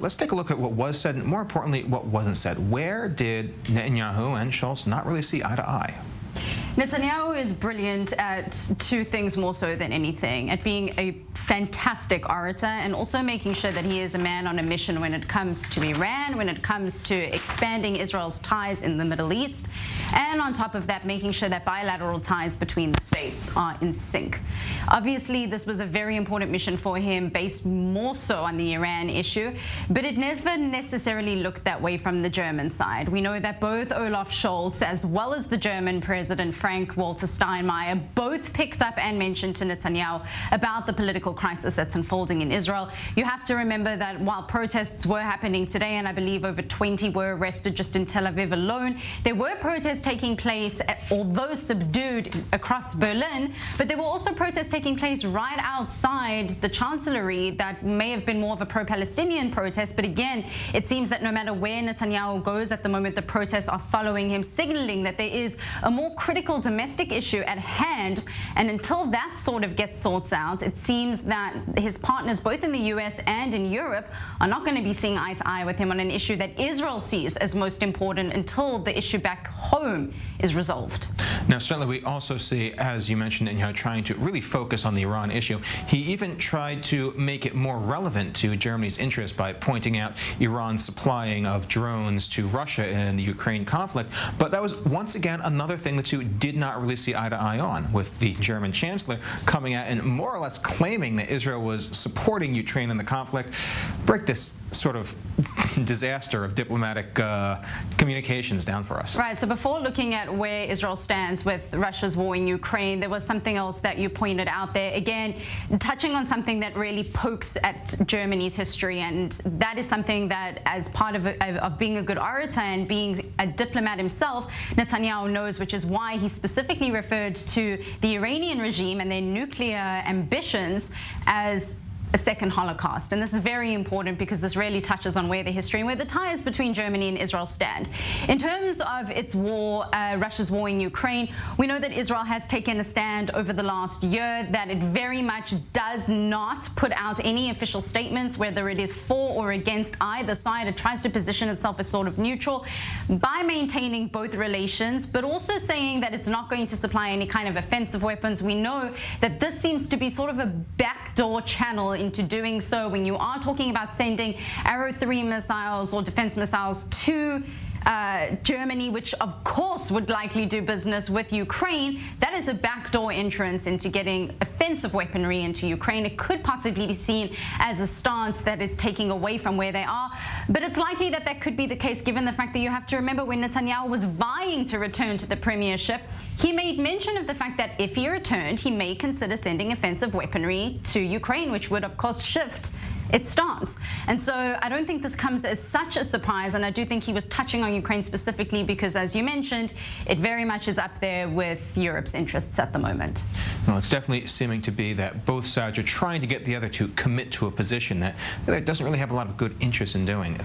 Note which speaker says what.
Speaker 1: Let's take a look at what was said, and more importantly, what wasn't said. Where did Netanyahu and Scholz not really see eye to eye?
Speaker 2: Netanyahu is brilliant at two things more so than anything: at being a fantastic orator and also making sure that he is a man on a mission when it comes to Iran, when it comes to expanding Israel's ties in the Middle East, and on top of that, making sure that bilateral ties between the states are in sync. Obviously, this was a very important mission for him, based more so on the Iran issue, but it never necessarily looked that way from the German side. We know that both Olaf Scholz as well as the German President Frank-Walter Steinmeier both picked up and mentioned to Netanyahu about the political crisis that's unfolding in Israel. You have to remember that while protests were happening today, and I believe over 20 were arrested just in Tel Aviv alone, there were protests taking place, although subdued, across Berlin, but there were also protests taking place right outside the Chancellery that may have been more of a pro-Palestinian protest. But again, it seems that no matter where Netanyahu goes at the moment, the protests are following him, signaling that there is a more critical domestic issue at hand. And until that sort of gets sorted out, it seems that his partners, both in the US and in Europe, are not going to be seeing eye to eye with him on an issue that Israel sees as most important until the issue back home is resolved.
Speaker 1: Now, certainly we also see, as you mentioned, Netanyahu trying to really focus on the Iran issue. He even tried to make it more relevant to Germany's interest by pointing out Iran's supplying of drones to Russia in the Ukraine conflict. But that was once again another thing the two did not really see eye to eye on, with the German Chancellor coming out and more or less claiming that Israel was supporting Ukraine in the conflict. Break this sort of disaster of diplomatic communications down for us.
Speaker 2: Right, so before looking at where Israel stands with Russia's war in Ukraine, there was something else that you pointed out there, again, touching on something that really pokes at Germany's history, and that is something that, as part of being a good orator and being a diplomat himself, Netanyahu knows, which is why he specifically referred to the Iranian regime and their nuclear ambitions as a second Holocaust. And this is very important because this really touches on where the history and where the ties between Germany and Israel stand. In terms of its war, Russia's war in Ukraine, we know that Israel has taken a stand over the last year that it very much does not put out any official statements, whether it is for or against either side. It tries to position itself as sort of neutral by maintaining both relations, but also saying that it's not going to supply any kind of offensive weapons. We know that this seems to be sort of a backdoor channel into doing so. When you are talking about sending Arrow 3 missiles or defense missiles to Germany, which of course would likely do business with Ukraine, that is a backdoor entrance into getting offensive weaponry into Ukraine. It could possibly be seen as a stance that is taking away from where they are, but it's likely that that could be the case, given the fact that you have to remember when Netanyahu was vying to return to the premiership, he made mention of the fact that if he returned, he may consider sending offensive weaponry to Ukraine, which would of course shift its stance. And so I don't think this comes as such a surprise, and I do think he was touching on Ukraine specifically because, as you mentioned, it very much is up there with Europe's interests at the moment.
Speaker 1: Well, it's definitely seeming to be that both sides are trying to get the other to commit to a position that doesn't really have a lot of good interest in doing.